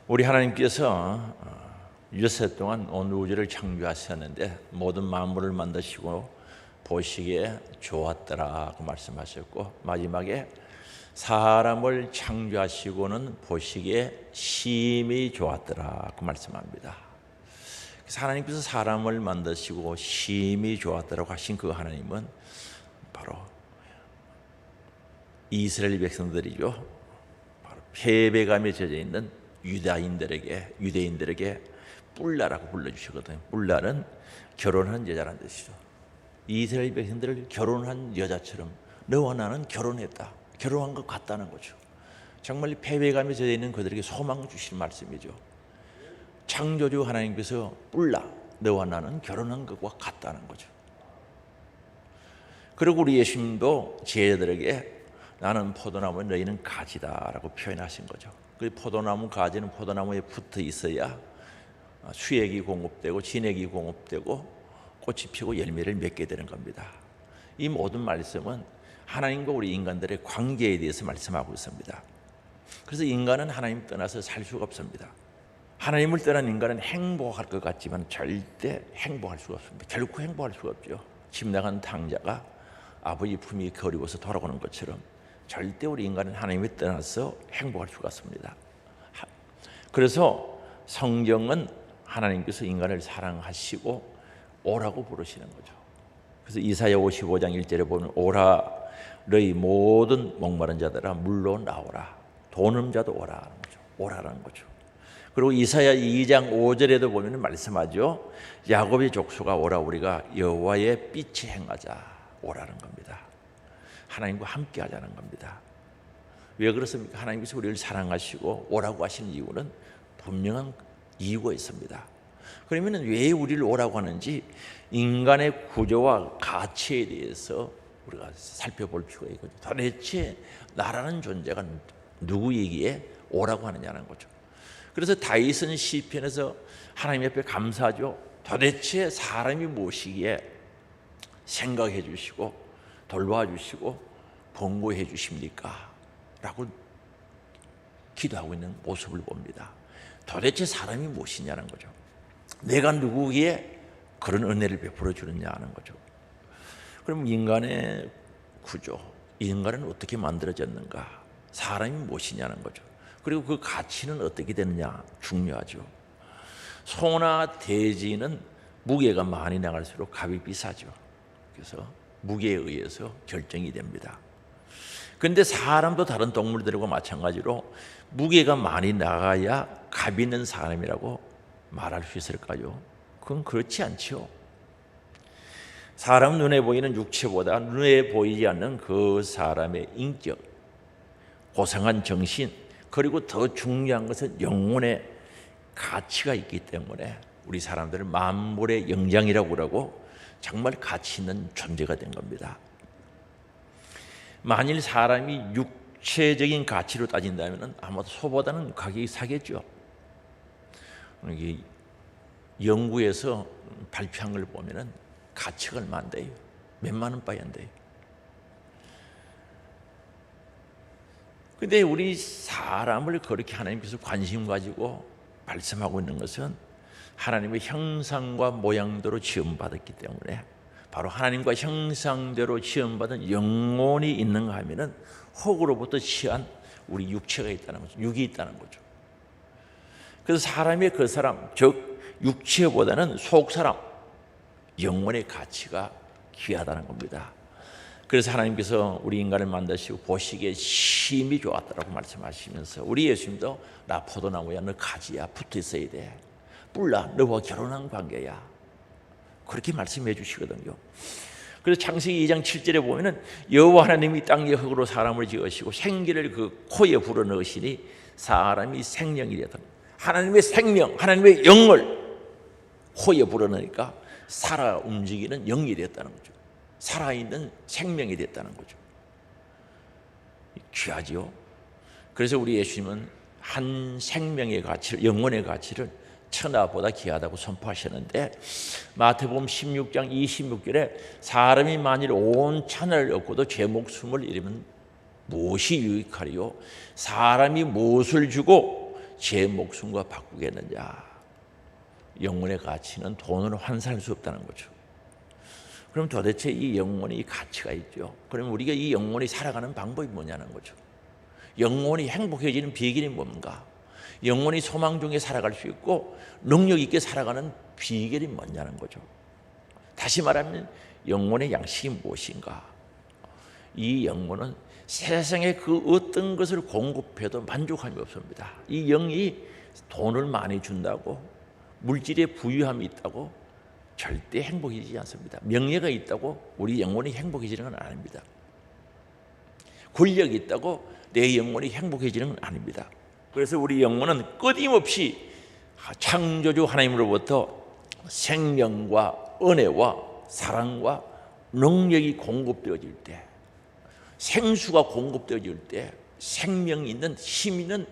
우리 하나님께서 유세 동안 온 우주를 창조하셨는데 모든 만물을 만드시고 보시기에 좋았더라고 말씀하셨고, 마지막에 사람을 창조하시고는 보시기에 심히 좋았더라고 말씀합니다. 그래서 하나님께서 사람을 만드시고 심히 좋았더라고 하신 그 하나님은 바로 이스라엘 백성들이죠. 바로 패배감에 젖어 있는 유대인들에게 뿔라라고 불러주시거든요. 뿔라는 결혼한 여자라는 뜻이죠. 이스라엘 백성들을 결혼한 여자처럼 너와 나는 결혼했다, 결혼한 것 같다는 거죠. 정말 패배감에 젖어 있는 그들에게 소망을 주시는 말씀이죠. 창조주 하나님께서 뿔라, 너와 나는 결혼한 것과 같다는 거죠. 그리고 우리 예수님도 제자들에게 나는 포도나무, 너희는 가지다라고 표현하신 거죠. 그 포도나무 가지는 포도나무에 붙어 있어야 수액이 공급되고 진액이 공급되고 꽃이 피고 열매를 맺게 되는 겁니다. 이 모든 말씀은 하나님과 우리 인간들의 관계에 대해서 말씀하고 있습니다. 그래서 인간은 하나님 떠나서 살 수가 없습니다. 하나님을 떠난 인간은 행복할 것 같지만 절대 행복할 수가 없습니다. 결코 행복할 수가 없죠. 집 나간 탕자가 아버지 품이 그리워서 돌아오는 것처럼 절대 우리 인간은 하나님을 떠나서 행복할 수가 없습니다. 그래서 성경은 하나님께서 인간을 사랑하시고 오라고 부르시는 거죠. 그래서 이사야 55장 1절에 보면 오라 너희 모든 목마른 자들아 물로 나오라, 돈 없는 자도 오라는 거죠. 오라라는 거죠. 그리고 이사야 2장 5절에도 보면 말씀하죠. 야곱의 족속아 오라, 우리가 여호와의 빛에 행하자, 오라는 겁니다. 하나님과 함께 하자는 겁니다. 왜 그렇습니까? 하나님께서 우리를 사랑하시고 오라고 하시는 이유는 분명한 이유가 있습니다. 그러면 왜 우리를 오라고 하는지 인간의 구조와 가치에 대해서 우리가 살펴볼 필요가 있거든요. 도대체 나라는 존재가 누구에게 오라고 하느냐는 거죠. 그래서 다윗은 시편에서 하나님 앞에 감사하죠. 도대체 사람이 무엇이기에 생각해 주시고 돌봐 주시고 번거해 주십니까? 라고 기도하고 있는 모습을 봅니다. 도대체 사람이 무엇이냐는 거죠. 내가 누구에게 그런 은혜를 베풀어 주느냐는 거죠. 그럼 인간의 구조, 인간은 어떻게 만들어졌는가? 사람이 무엇이냐는 거죠. 그리고 그 가치는 어떻게 되느냐 중요하죠. 소나 돼지는 무게가 많이 나갈수록 값이 비싸죠. 그래서 무게에 의해서 결정이 됩니다. 그런데 사람도 다른 동물들과 마찬가지로 무게가 많이 나가야 값 있는 사람이라고 말할 수 있을까요? 그건 그렇지 않죠. 사람 눈에 보이는 육체보다 눈에 보이지 않는 그 사람의 인격, 고상한 정신, 그리고 더 중요한 것은 영혼의 가치가 있기 때문에 우리 사람들은 만물의 영장이라고 그러고 정말 가치 있는 존재가 된 겁니다. 만일 사람이 육체적인 가치로 따진다면 아마도 소보다는 가격이 사겠죠. 영국에서 발표한 걸 보면 가치가 얼마 안 돼요. 몇만 원 빠이 안 돼요. 근데 우리 사람을 그렇게 하나님께서 관심 가지고 말씀하고 있는 것은 하나님의 형상과 모양대로 지음받았기 때문에 바로 하나님과 형상대로 지음받은 영혼이 있는가 하면은 흙으로부터 취한 우리 육체가 있다는 거죠. 육이 있다는 거죠. 그래서 사람의 그 사람, 즉 육체보다는 속 사람, 영혼의 가치가 귀하다는 겁니다. 그래서 하나님께서 우리 인간을 만드시고 보시기에 심히 좋았다라고 말씀하시면서 우리 예수님도 나 포도나무야, 너 가지야, 붙어 있어야 돼. 뿔라, 너와 결혼한 관계야. 그렇게 말씀해 주시거든요. 그래서 창세기 2장 7절에 보면은 여호와 하나님이 땅 위에 흙으로 사람을 지으시고 생기를 그 코에 불어넣으시니 사람이 생명이 되었다. 하나님의 생명, 하나님의 영을 코에 불어넣으니까 살아 움직이는 영이 되었다는 거죠. 살아있는 생명이 됐다는 거죠. 귀하지요. 그래서 우리 예수님은 한 생명의 가치를, 영혼의 가치를 천하보다 귀하다고 선포하셨는데 마태복음 16장 26절에 사람이 만일 온 천하를 얻고도 제 목숨을 잃으면 무엇이 유익하리요? 사람이 무엇을 주고 제 목숨과 바꾸겠느냐? 영혼의 가치는 돈으로 환산할 수 없다는 거죠. 그럼 도대체 이 영혼이 가치가 있죠. 그럼 우리가 이 영혼이 살아가는 방법이 뭐냐는 거죠. 영혼이 행복해지는 비결이 뭔가? 영혼이 소망 중에 살아갈 수 있고 능력 있게 살아가는 비결이 뭐냐는 거죠. 다시 말하면 영혼의 양식이 무엇인가? 이 영혼은 세상에 그 어떤 것을 공급해도 만족함이 없습니다. 이 영이 돈을 많이 준다고, 물질의 부유함이 있다고 절대 행복해지지 않습니다. 명예가 있다고 우리 영혼이 행복해지는 건 아닙니다. 권력이 있다고 내 영혼이 행복해지는 건 아닙니다. 그래서 우리 영혼은 끊임없이 창조주 하나님으로부터 생명과 은혜와 사랑과 능력이 공급되어질 때, 생수가 공급되어질 때 생명 있는 힘 있는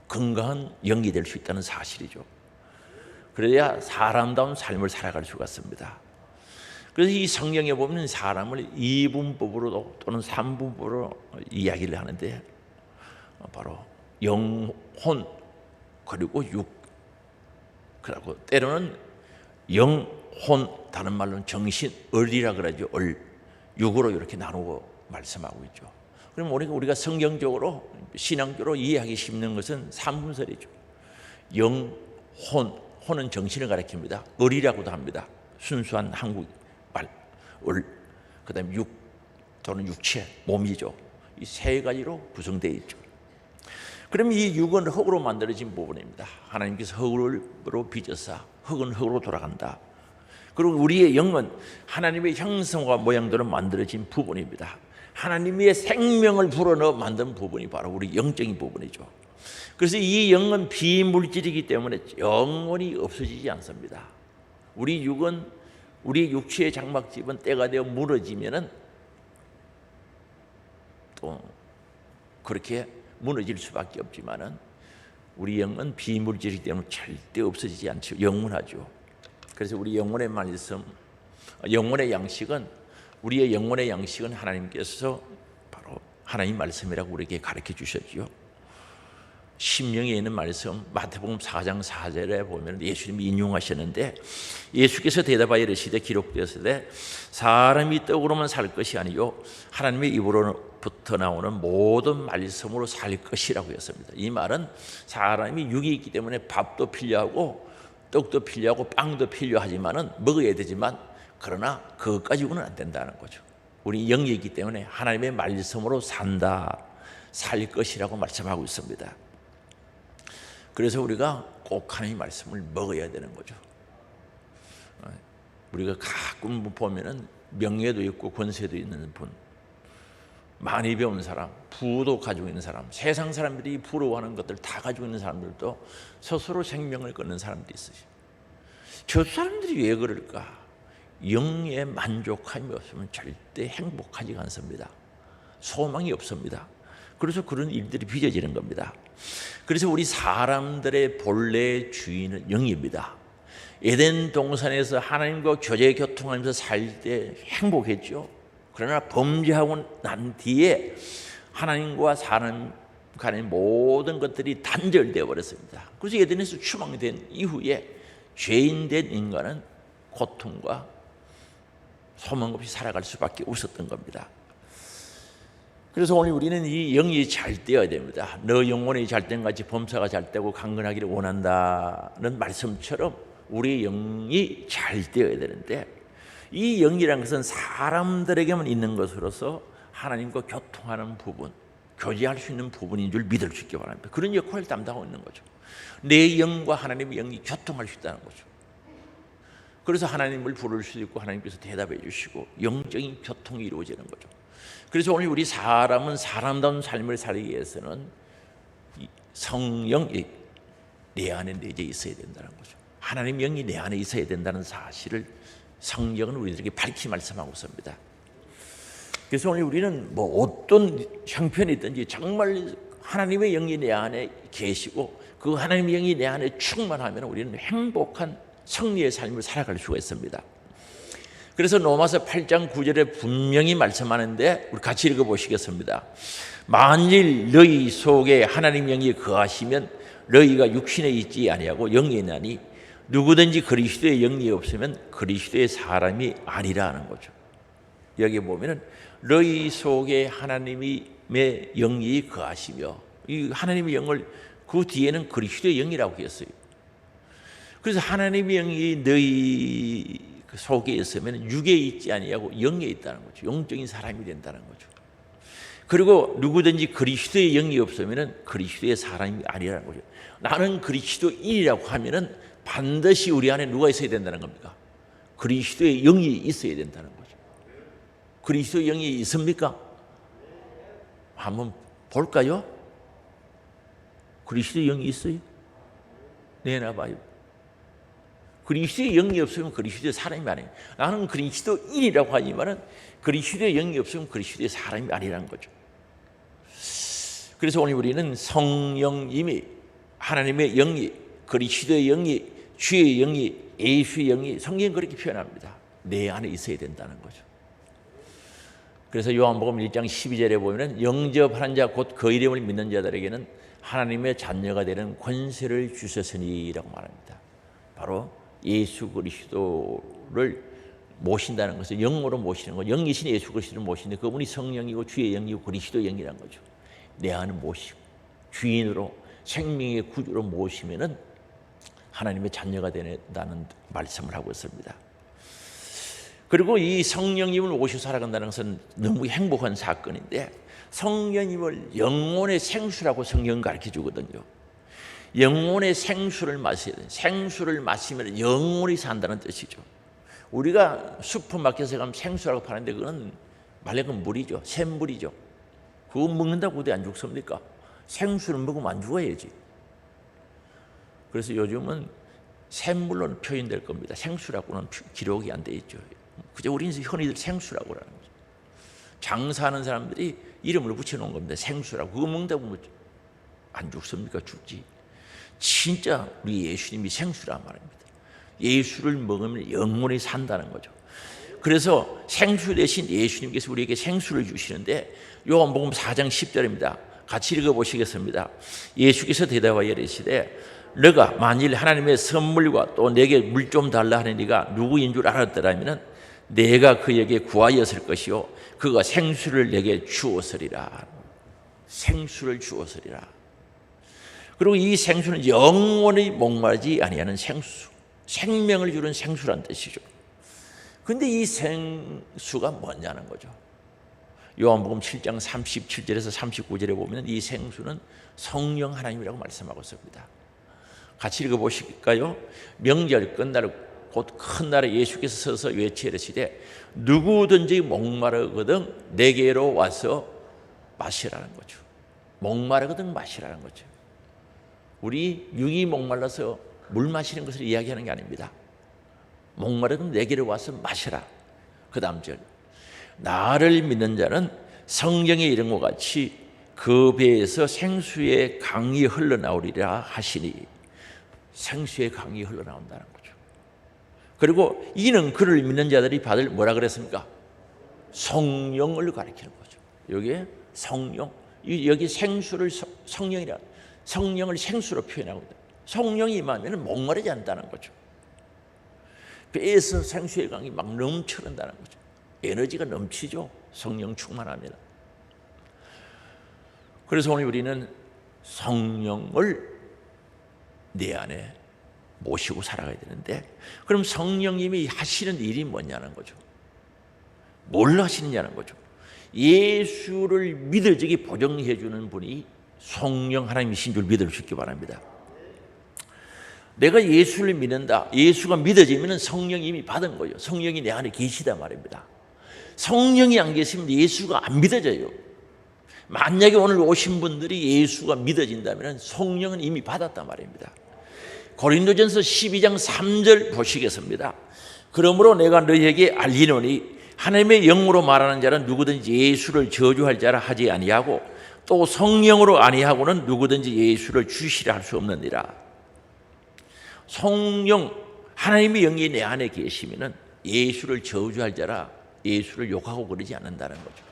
건강한 영이 될 수 있다는 사실이죠. 그래야 사람다운 삶을 살아갈 수가 있습니다. 그래서 이 성경에 보면 사람을 이분법으로 또는 삼분법으로 이야기를 하는데 바로 영혼 그리고 육, 그리고 때로는 영혼, 다른 말로는 정신, 을이라 그러죠. 을, 육으로 이렇게 나누고 말씀하고 있죠. 그럼 우리가 성경적으로 신앙적으로 이해하기 쉽는 것은 삼분설이죠. 영혼, 혼은 정신을 가리킵니다. 을이라고도 합니다. 순수한 한국 말, 을. 그다음에 육 또는 육체, 몸이죠. 이 세 가지로 구성되어 있죠. 그럼 이 육은 흙으로 만들어진 부분입니다. 하나님께서 흙으로 빚어서 흙은 흙으로 돌아간다. 그리고 우리의 영은 하나님의 형상과 모양대로 만들어진 부분입니다. 하나님의 생명을 불어넣어 만든 부분이 바로 우리 영적인 부분이죠. 그래서 이 영은 비물질이기 때문에 영원히 없어지지 않습니다. 우리 육은, 우리 육체의 장막집은 때가 되어 무너지면은 또 그렇게 무너질 수밖에 없지만은 우리 영은 비물질이기 때문에 절대 없어지지 않죠. 영원하죠. 그래서 우리 영혼의 말씀, 영혼의 양식은, 우리의 영혼의 양식은 하나님께서 바로 하나님 말씀이라고 우리에게 가르쳐 주셨지요. 신명에 있는 말씀 마태복음 4장 4절에 보면 예수님이 인용하셨는데, 예수께서 대답하여 이르시되 기록되었으되 사람이 떡으로만 살 것이 아니요 하나님의 입으로부터 나오는 모든 말씀으로 살 것이라고 했습니다. 이 말은 사람이 육이 있기 때문에 밥도 필요하고 떡도 필요하고 빵도 필요하지만은 먹어야 되지만, 그러나 그것 가지고는 안 된다는 거죠. 우리 영이 있기 때문에 하나님의 말씀으로 산다, 살 것이라고 말씀하고 있습니다. 그래서 우리가 꼭 하나님의 말씀을 먹어야 되는 거죠. 우리가 가끔 보면은 명예도 있고 권세도 있는 분, 많이 배운 사람, 부도 가지고 있는 사람, 세상 사람들이 부러워하는 것들 다 가지고 있는 사람들도 스스로 생명을 끊는 사람들이 있어요. 저 사람들이 왜 그럴까? 영의 만족함이 없으면 절대 행복하지 않습니다. 소망이 없습니다. 그래서 그런 일들이 빚어지는 겁니다. 그래서 우리 사람들의 본래 주인은 영입니다. 에덴 동산에서 하나님과 교제 교통하면서 살 때 행복했죠. 그러나 범죄하고 난 뒤에 하나님과 사람 간의 모든 것들이 단절되어 버렸습니다. 그래서 에덴에서 추방된 이후에 죄인된 인간은 고통과 소망 없이 살아갈 수밖에 없었던 겁니다. 그래서 오늘 우리는 이 영이 잘 되어야 됩니다. 너 영혼이 잘된 같이 범사가 잘 되고 강건하기를 원한다는 말씀처럼 우리 영이 잘 되어야 되는데, 이 영이라는 것은 사람들에게만 있는 것으로서 하나님과 교통하는 부분, 교제할 수 있는 부분인 줄 믿을 수 있기 바랍니다. 그런 역할을 담당하고 있는 거죠. 내 영과 하나님의 영이 교통할 수 있다는 거죠. 그래서 하나님을 부를 수도 있고 하나님께서 대답해 주시고 영적인 교통이 이루어지는 거죠. 그래서 오늘 우리 사람은 사람다운 삶을 살기 위해서는 성령이 내 안에 내재 있어야 된다는 거죠. 하나님 영이 내 안에 있어야 된다는 사실을 성경은 우리들에게 밝히 말씀하고 있습니다. 그래서 오늘 우리는 뭐 어떤 형편이든지 정말 하나님의 영이 내 안에 계시고 그 하나님의 영이 내 안에 충만하면 우리는 행복한 승리의 삶을 살아갈 수가 있습니다. 그래서 로마서 8장 9절에 분명히 말씀하는데 우리 같이 읽어보시겠습니다. 만일 너희 속에 하나님 영이 거하시면 너희가 육신에 있지 아니하고 영에 있나니 누구든지 그리스도의 영이 없으면 그리스도의 사람이 아니라 는 거죠. 여기 보면은 너희 속에 하나님의 영이 거하시며, 이 하나님의 영을 그 뒤에는 그리스도의 영이라고 했어요. 그래서 하나님의 영이 너희 속에 있으면 육에 있지 아니하고 영에 있다는 거죠. 영적인 사람이 된다는 거죠. 그리고 누구든지 그리스도의 영이 없으면 그리스도의 사람이 아니라는 거죠. 나는 그리스도인이라고 하면은 반드시 우리 안에 누가 있어야 된다는 겁니까? 그리스도의 영이 있어야 된다는 거죠. 그리스도의 영이 있습니까? 한번 볼까요? 그리스도의 영이 있어요? 내놔봐요. 그리스도의 영이 없으면 그리스도의 사람이 아니에요. 나는 그리스도인이라고 하지만은 그리스도의 영이 없으면 그리스도의 사람이 아니라는 거죠. 그래서 오늘 우리는 성령님이, 하나님의 영이, 그리스도의 영이, 주의 영이, 예수의 영이, 성경은 그렇게 표현합니다. 내 안에 있어야 된다는 거죠. 그래서 요한복음 1장 12절에 보면 영접하는 자 곧 그 이름을 믿는 자들에게는 하나님의 자녀가 되는 권세를 주셨으니라고 말합니다. 바로 예수 그리스도를 모신다는 것은 영으로 모시는 것, 영이신 예수 그리스도를 모시는데 그분이 성령이고 주의 영이고 그리스도 영이라는 거죠. 내 안을 모시고 주인으로 생명의 구주로 모시면은 하나님의 자녀가 된다는 말씀을 하고 있습니다. 그리고 이 성령님을 모시고 살아간다는 것은 너무 행복한 사건인데, 성령님을 영혼의 생수라고 성경은 가르쳐 주거든요. 영혼의 생수를 마셔야 돼요. 생수를 마시면 영원히 산다는 뜻이죠. 우리가 슈퍼마켓에 가면 생수라고 파는데 그건 말레건 물이죠. 샘물이죠. 그거 먹는다고 어디 안 죽습니까? 생수를 먹으면 안 죽어야지. 그래서 요즘은 샘물로는 표현될 겁니다. 생수라고는 기록이 안 돼 있죠. 그저 우리는 흔히들 생수라고 하는 거죠. 장사하는 사람들이 이름을 붙여놓은 겁니다. 생수라고. 그거 먹는다고 안 죽습니까? 죽지. 진짜 우리 예수님이 생수란 말입니다. 예수를 먹으면 영원히 산다는 거죠. 그래서 생수 대신 예수님께서 우리에게 생수를 주시는데 요한복음 4장 10절입니다. 같이 읽어보시겠습니다. 예수께서 대답하여 이르시되 너가 만일 하나님의 선물과 또 내게 물 좀 달라 하는 네가 누구인 줄 알았더라면 내가 그에게 구하였을 것이요 그가 생수를 내게 주었으리라. 생수를 주었으리라. 그리고 이 생수는 영원히 목마르지 아니하는 생수, 생명을 주는 생수란 뜻이죠. 그런데 이 생수가 뭐냐는 거죠. 요한복음 7장 37절에서 39절에 보면 이 생수는 성령 하나님이라고 말씀하고 있습니다. 같이 읽어보실까요? 명절 끝날 곧 큰 날에 예수께서 서서 외치시되 누구든지 목마르거든 내게로 와서 마시라는 거죠. 목마르거든 마시라는 거죠. 우리 육이 목말라서 물 마시는 것을 이야기하는 게 아닙니다. 목마르거든 내게로 와서 마시라. 그 다음 절 나를 믿는 자는 성경의 이름과 같이 그 배에서 생수의 강이 흘러나오리라 하시니 생수의 강이 흘러나온다는 거죠. 그리고 이는 그를 믿는 자들이 받을 뭐라 그랬습니까? 성령을 가리키는 거죠. 여기에 성령, 여기 생수를 성령이라, 성령을 생수로 표현하고 있다. 성령이 임하면 목마르지 않다는 거죠. 배에서 생수의 강이 막 넘쳐난다는 거죠. 에너지가 넘치죠. 성령 충만하면. 그래서 오늘 우리는 성령을 내 안에 모시고 살아가야 되는데, 그럼 성령님이 하시는 일이 뭐냐는 거죠. 뭘 하시느냐는 거죠. 예수를 믿어지게 보정해 주는 분이 성령 하나님이신 줄 믿어주시기 바랍니다. 내가 예수를 믿는다. 예수가 믿어지면 성령이 이미 받은 거예요. 성령이 내 안에 계시다 말입니다. 성령이 안 계시면 예수가 안 믿어져요. 만약에 오늘 오신 분들이 예수가 믿어진다면 성령은 이미 받았단 말입니다. 고린도전서 12장 3절 보시겠습니다. 그러므로 내가 너희에게 알리노니 하나님의 영으로 말하는 자는 누구든지 예수를 저주할 자라 하지 아니하고 또 성령으로 아니하고는 누구든지 예수를 주시라 할 수 없느니라. 성령 하나님의 영이 내 안에 계시면은 예수를 저주할 자라 예수를 욕하고 그러지 않는다는 거죠.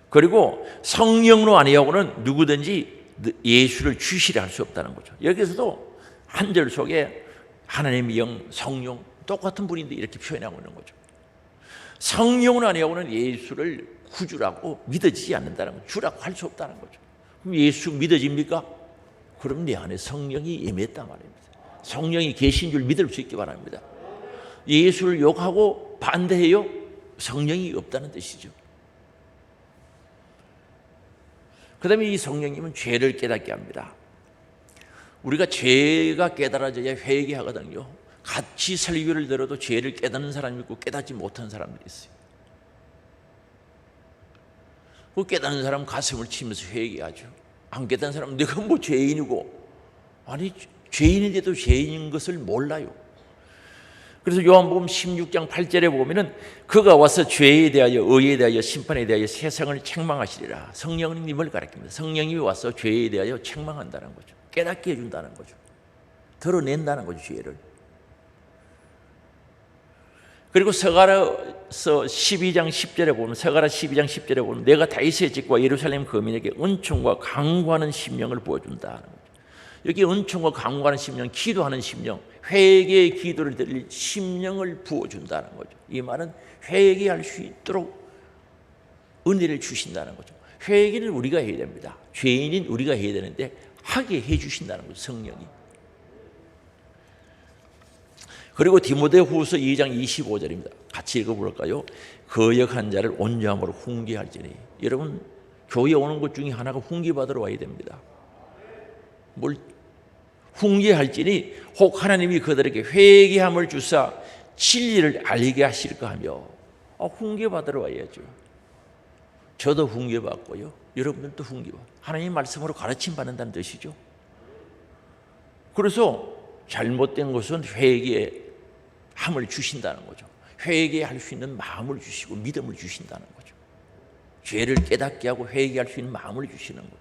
그리고 성령으로 아니하고는 누구든지 예수를 주시려 할 수 없다는 거죠. 여기서도 한 절 속에 하나님의 영, 성령 똑같은 분인데 이렇게 표현하고 있는 거죠. 성령으로 아니하고는 예수를 구주라고 믿어지지 않는다는 거죠. 주라고 할 수 없다는 거죠. 그럼 예수 믿어집니까? 그럼 내 안에 성령이 임했단 말입니다. 성령이 계신 줄 믿을 수 있기 바랍니다. 예수를 욕하고 반대해요? 성령이 없다는 뜻이죠. 그 다음에 이 성령님은 죄를 깨닫게 합니다. 우리가 죄가 깨달아져야 회개하거든요. 같이 설교를 들어도 죄를 깨닫는 사람이 있고 깨닫지 못하는 사람들이 있어요. 그 깨닫는 사람은 가슴을 치면서 회개하죠. 안 깨닫는 사람은 내가 뭐 죄인이고, 아니 죄인인데도 죄인인 것을 몰라요. 그래서 요한복음 16장 8절에 보면은 그가 와서 죄에 대하여 의에 대하여 심판에 대하여 세상을 책망하시리라. 성령님을 가리킵니다. 성령님이 와서 죄에 대하여 책망한다는 거죠. 깨닫게 해준다는 거죠. 드러낸다는 거죠, 죄를. 그리고 서가라서 12장 10절에 보면, 서가라 12장 10절에 보면 내가 다윗의 집과 예루살렘 거민에게 은총과 강구하는 심령을 부어준다는 거죠. 여기 은총과 강구하는 심령, 기도하는 심령, 회개의 기도를 드릴 심령을 부어준다는 거죠. 이 말은 회개할 수 있도록 은혜를 주신다는 거죠. 회개는 우리가 해야 됩니다. 죄인인 우리가 해야 되는데 하게 해주신다는 거죠, 성령이. 그리고 디모데후서 2장 25절입니다. 같이 읽어볼까요? 거역한 자를 온유함으로 훈계할지니. 여러분, 교회 오는 것 중에 하나가 훈계받으러 와야 됩니다. 뭘 훈계할지니 혹 하나님이 그들에게 회개함을 주사 진리를 알게 하실까 하며. 훈계받으러 와야죠. 저도 훈계받고요, 여러분들도 훈계받고 하나님 말씀으로 가르침 받는다는 뜻이죠. 그래서 잘못된 것은 회개함을 주신다는 거죠. 회개할 수 있는 마음을 주시고 믿음을 주신다는 거죠. 죄를 깨닫게 하고 회개할 수 있는 마음을 주시는 거죠.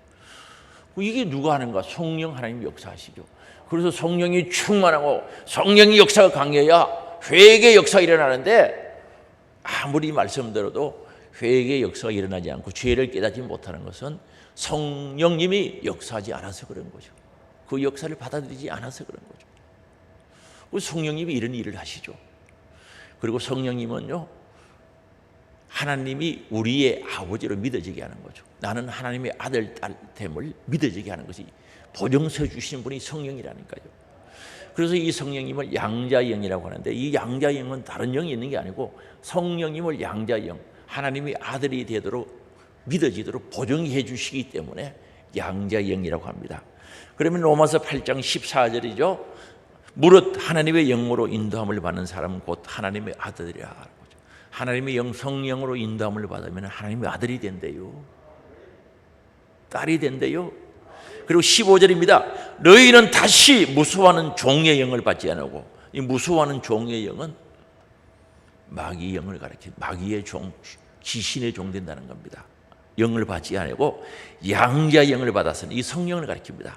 이게 누가 하는가? 성령 하나님 역사하시죠. 그래서 성령이 충만하고 성령의 역사가 강해야 회개 역사가 일어나는데, 아무리 말씀 들어도 회개 역사가 일어나지 않고 죄를 깨닫지 못하는 것은 성령님이 역사하지 않아서 그런 거죠. 그 역사를 받아들이지 않아서 그런 거죠. 성령님이 이런 일을 하시죠. 그리고 성령님은요, 하나님이 우리의 아버지로 믿어지게 하는 거죠. 나는 하나님의 아들, 딸됨을 믿어지게 하는 것이 보증서 주시는 분이 성령이라니까요. 그래서 이 성령님을 양자영이라고 하는데, 이 양자영은 다른 영이 있는 게 아니고 성령님을 양자영, 하나님의 아들이 되도록 믿어지도록 보증해 주시기 때문에 양자영이라고 합니다. 그러면 로마서 8장 14절이죠. 무릇 하나님의 영으로 인도함을 받는 사람은 곧 하나님의 아들이라. 하나님의 영, 성령으로 인도함을 받으면 하나님의 아들이 된대요. 딸이 된대요. 그리고 15절입니다. 너희는 다시 무수하는 종의 영을 받지 않고. 이 무수하는 종의 영은 마귀의 영을 가리켜, 마귀의 종, 귀신의 종 된다는 겁니다. 영을 받지 않고 양자의 영을 받았으니, 이 성령을 가리킵니다.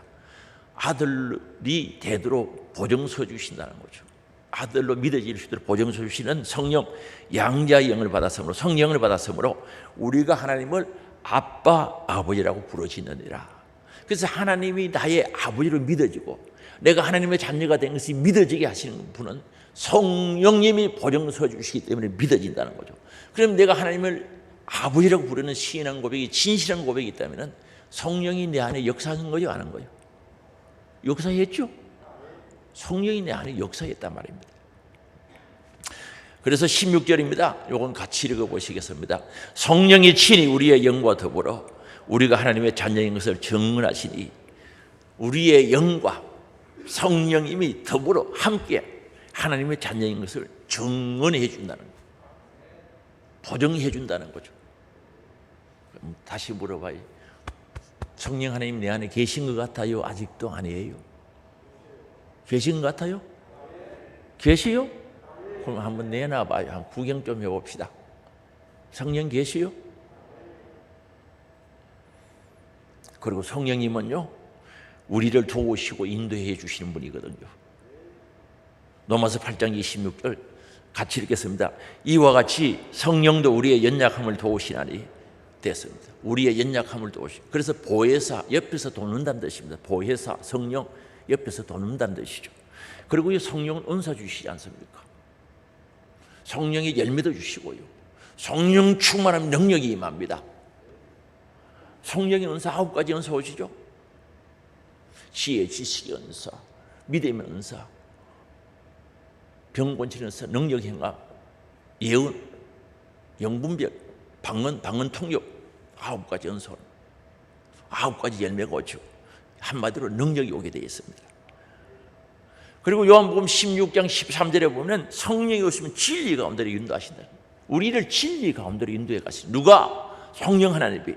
아들이 되도록 보증서 주신다는 거죠. 아들로 믿어질 수 있도록 보증서 주시는 성령, 양자의 영을 받았으므로, 성령을 받았으므로 우리가 하나님을 아빠, 아버지라고 부르시느니라. 그래서 하나님이 나의 아버지로 믿어지고 내가 하나님의 자녀가 된 것이 믿어지게 하시는 분은 성령님이 보증서 주시기 때문에 믿어진다는 거죠. 그럼 내가 하나님을 아버지라고 부르는 신앙 고백이 진실한 고백이 있다면 성령이 내 안에 역사하는 거죠, 안 한 거예요? 역사했죠? 성령이 내 안에 역사했단 말입니다. 그래서 16절입니다. 이건 같이 읽어보시겠습니다. 성령이 친히 우리의 영과 더불어 우리가 하나님의 자녀인 것을 증언하시니, 우리의 영과 성령님이 더불어 함께 하나님의 자녀인 것을 증언해 준다는 거예요. 보증해 준다는 거죠. 그럼 다시 물어봐요. 성령 하나님 내 안에 계신 것 같아요? 아직도 아니에요? 계신 것 같아요? 계시요? 그럼 한번 내놔봐요. 한번 구경 좀 해봅시다. 성령 계시요? 그리고 성령님은요, 우리를 도우시고 인도해 주시는 분이거든요. 로마서 8장 26절 같이 읽겠습니다. 이와 같이 성령도 우리의 연약함을 도우시나니 됐습니다. 우리의 연약함을 도우시. 그래서 보혜사 옆에서 돕는다는 뜻입니다. 보혜사 성령 옆에서 돕는다는 뜻이죠. 그리고 이 성령은 은사 주시지 않습니까? 성령의 열매도 주시고요. 성령 충만한 능력이 임합니다. 성령의 은사 9가지 은사 오시죠. 지혜, 지식의 은사, 믿음의 은사, 병 고치는 은사, 능력 행함, 예언, 영분별, 방언 통역 9가지 은사, 9가지 열매가 오죠. 한마디로 능력이 오게 되어 있습니다. 그리고 요한복음 16장 13절에 보면 성령이 오시면 진리 가운데로 인도하신다. 우리를 진리 가운데로 인도해 가시는 누가? 성령 하나님이.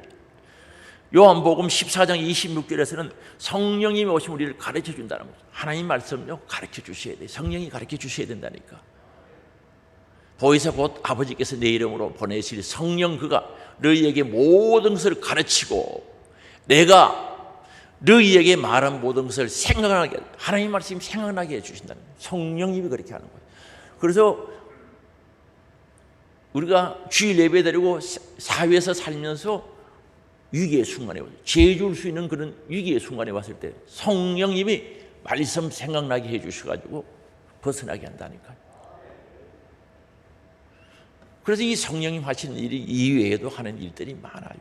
요한복음 14장 26절에서는 성령님이 오시면 우리를 가르쳐 준다는 거죠. 하나님 말씀요 가르쳐 주셔야 돼. 성령이 가르쳐 주셔야 된다니까. 보혜사 곧 아버지께서 내 이름으로 보내실 성령 그가 너희에게 모든 것을 가르치고 내가 너희에게 말한 모든 것을 생각나게, 하나님 말씀이 생각나게 해주신다는 거예요. 성령님이 그렇게 하는 거예요. 그래서 우리가 주일 예배 드리고 사회에서 살면서 위기의 순간에 죄 줄 수 있는 그런 위기의 순간에 왔을 때 성령님이 말씀 생각나게 해주셔가지고 벗어나게 한다니까요. 그래서 이 성령님 하시는 일이 이외에도 하는 일들이 많아요.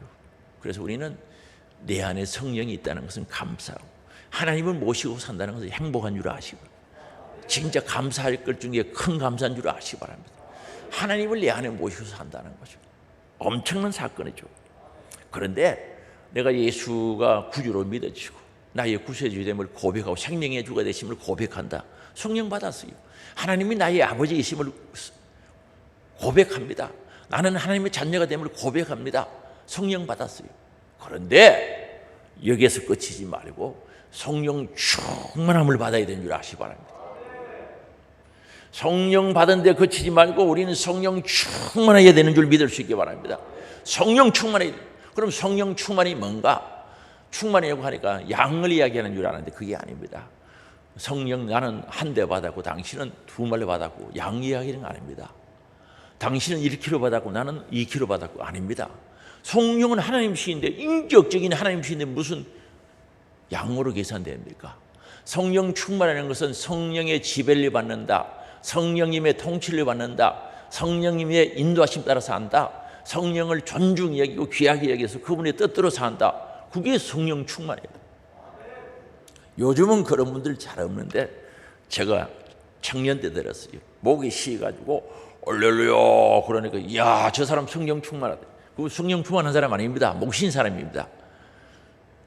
그래서 우리는 내 안에 성령이 있다는 것은 감사하고 하나님을 모시고 산다는 것은 행복한 줄 아시고 진짜 감사할 것 중에 큰 감사한 줄 아시기 바랍니다. 하나님을 내 안에 모시고 산다는 거죠. 엄청난 사건이죠. 그런데 내가 예수가 구주로 믿어지고 나의 구세주의 됨을 고백하고 생명의 주가 되심을 고백한다. 성령 받았어요. 하나님이 나의 아버지이심을 고백합니다. 나는 하나님의 자녀가 됨을 고백합니다. 성령 받았어요. 그런데 여기에서 끝이지 말고 성령 충만함을 받아야 되는 줄 아시기 바랍니다. 성령 받은 데 그치지 말고 우리는 성령 충만해야 되는 줄 믿을 수 있기 바랍니다. 성령 충만해야 돼요. 그럼 성령 충만이 뭔가? 충만이라고 하니까 양을 이야기하는 줄 아는데 그게 아닙니다. 성령 나는 한 대 받았고 당신은 2마리 받았고 양 이야기는 아닙니다. 당신은 1kg 받았고 나는 2kg 받았고 아닙니다. 성령은 하나님 시인데 인격적인 하나님 시인데 무슨 양으로 계산됩니까? 성령 충만하는 것은 성령의 지배를 받는다. 성령님의 통치를 받는다. 성령님의 인도하심 따라서 한다. 성령을 존중히 여기고 귀하게 여기서 그분의 뜻대로 산다. 그게 성령 충만이에요. 요즘은 그런 분들 잘 없는데 제가 청년 때 들었어요. 목이 쉬어가지고 얼렐루야 그러니까 이야 저 사람 성령 충만하다. 그 성령 충만한 사람 아닙니다. 목 쉰 사람입니다.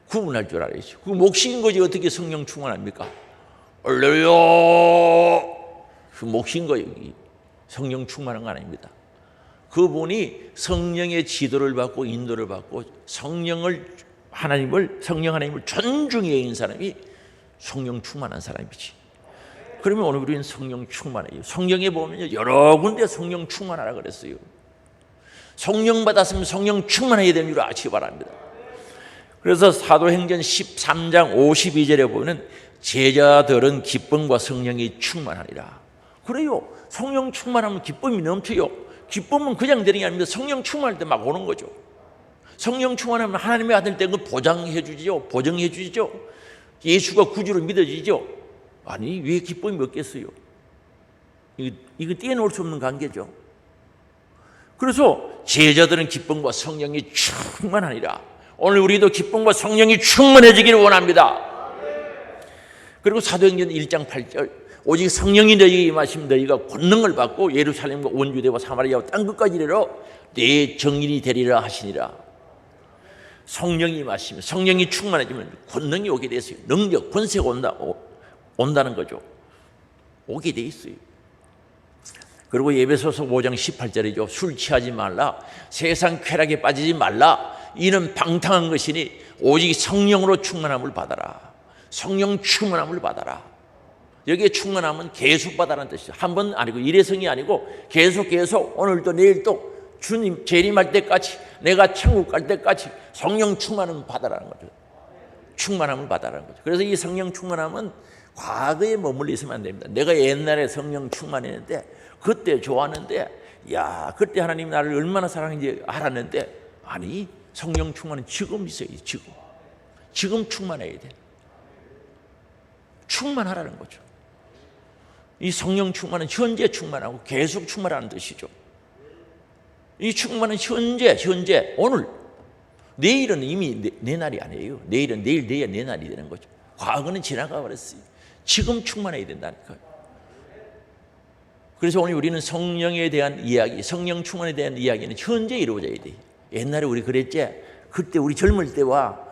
구분할 줄 알아야죠. 그 목 쉰 거지 어떻게 성령 충만합니까? 얼렐루야 그 목 쉰 거 여기 성령 충만한 거 아닙니다. 그분이 성령의 지도를 받고 인도를 받고 성령 하나님을 존중해 있는 사람이 성령 충만한 사람이지. 그러면 오늘 우리는 성령 충만해요. 성령에 보면 여러 군데 성령 충만하라 그랬어요. 성령 받았으면 성령 충만해야 되는 줄 아시기 바랍니다. 그래서 사도행전 13장 52절에 보면 제자들은 기쁨과 성령이 충만하니라. 그래요. 성령 충만하면 기쁨이 넘쳐요. 기쁨은 그냥 되는 게 아닙니다. 성령 충만할 때 막 오는 거죠. 성령 충만하면 하나님의 아들 된 거 보장해 주지죠. 보정해 주시죠. 예수가 구주로 믿어지죠. 아니 왜 기쁨이 없겠어요? 이거 떼놓을 수 없는 관계죠. 그래서 제자들은 기쁨과 성령이 충만하니라. 오늘 우리도 기쁨과 성령이 충만해지기를 원합니다. 그리고 사도행전 1장 8절 오직 성령이 너희에게 임하시면 너희가 권능을 받고 예루살렘과 온 유대와 사마리아와 땅 끝까지 이르러 내 증인이 되리라 하시니라. 성령이 임하시면 성령이 충만해지면 권능이 오게 돼 있어요. 능력, 권세가 온다는 거죠. 오게 돼 있어요. 그리고 예배소서 5장 18절이죠. 술 취하지 말라. 세상 쾌락에 빠지지 말라. 이는 방탕한 것이니 오직 성령으로 충만함을 받아라. 성령 충만함을 받아라. 여기에 충만함은 계속 받아라는 뜻이죠. 한 번 아니고 일회성이 아니고 계속 오늘도 내일도 주님 재림할 때까지 내가 천국 갈 때까지 성령 충만함을 받아라는 거죠. 충만함을 받아라는 거죠. 그래서 이 성령 충만함은 과거에 머물러 있으면 안 됩니다. 내가 옛날에 성령 충만했는데 그때 좋았는데 그때 하나님 나를 얼마나 사랑했는지 알았는데 아니 성령 충만은 지금 있어야 돼. 지금 충만해야 돼. 충만하라는 거죠. 이 성령 충만은 현재 충만하고 계속 충만하는 뜻이죠. 이 충만은 현재 오늘. 내일은 이미 내 날이 아니에요. 내일은 내일 돼야 내 날이 되는 거죠. 과거는 지나가 버렸어요. 지금 충만해야 된다니까요. 그래서 오늘 우리는 성령에 대한 이야기, 성령 충만에 대한 이야기는 현재 이루어져야 돼요. 옛날에 우리 그랬지? 그때 우리 젊을 때와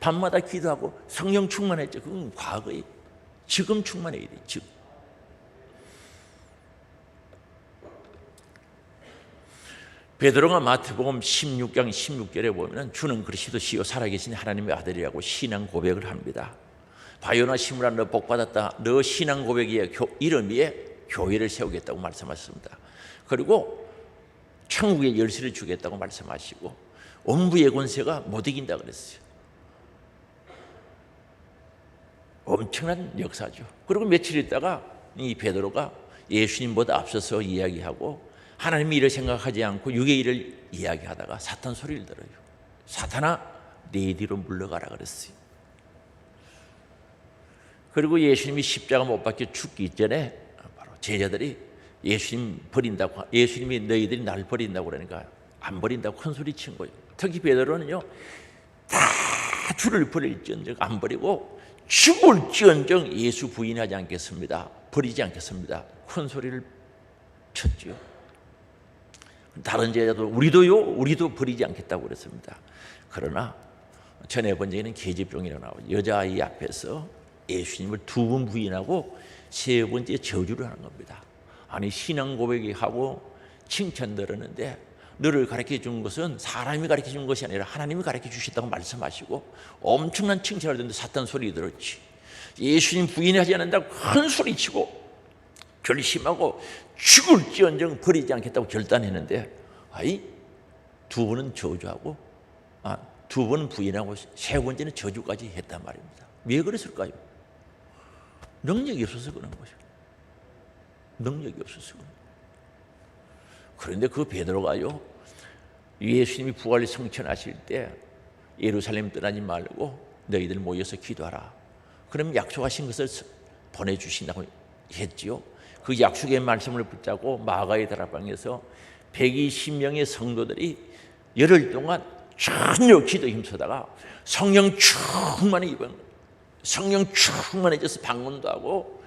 밤마다 기도하고 성령 충만했죠. 그건 과거에. 지금 충만해야 돼요. 지금. 베드로가 마태복음 16장 16절에 보면 주는 그리스도시요 살아계신 하나님의 아들이라고 신앙 고백을 합니다. 바요나 시므라 너 복받았다. 너 신앙 고백의 이름 위에 교회를 세우겠다고 말씀하셨습니다. 그리고 천국의 열쇠를 주겠다고 말씀하시고 엄부의 권세가 못 이긴다 그랬어요. 엄청난 역사죠. 그리고 며칠 있다가 이 베드로가 예수님보다 앞서서 이야기하고 하나님의 일을 생각하지 않고 육의 일을 이야기하다가 사탄 소리를 들어요. 사탄아 내 뒤로 물러가라 그랬어요. 그리고 예수님이 십자가 못 박혀 죽기 전에 바로 제자들이 예수님 버린다고, 예수님이 너희들이 날 버린다고 그러니까 안 버린다고 큰 소리 친 거예요. 특히 베드로는요 다 주를 버릴지언정 안 버리고 죽을지언정 예수 부인하지 않겠습니다. 버리지 않겠습니다. 큰 소리를 쳤죠. 다른 제자도 우리도 버리지 않겠다고 그랬습니다. 그러나 전에 본 적에는 계집종이라고 나오죠. 여자아이 앞에서 예수님을 2번 부인하고 3번째 저주를 하는 겁니다. 아니 신앙 고백하고 칭찬 들었는데 너를 가르쳐 준 것은 사람이 가르쳐 준 것이 아니라 하나님이 가르쳐 주셨다고 말씀하시고 엄청난 칭찬을 듣는데 사탄 소리 들었지. 예수님 부인하지 않는다고 큰 소리치고 결심하고 죽을지언정 버리지 않겠다고 결단했는데 2번은 저주하고 2번은 부인하고 3번째는 저주까지 했단 말입니다. 왜 그랬을까요? 능력이 없어서 그런 거죠. 능력이 없어서 그런 거죠. 그런데 그 베드로가요 예수님이 부활을 성천하실 때 예루살렘 떠나지 말고 너희들 모여서 기도하라. 그럼 약속하신 것을 보내주신다고 했지요. 그 약속의 말씀을 붙잡고 마가의 다락방에서 120명의 성도들이 열흘 동안 전혀 기도 힘쓰다가 성령 충만해져서 방언도 하고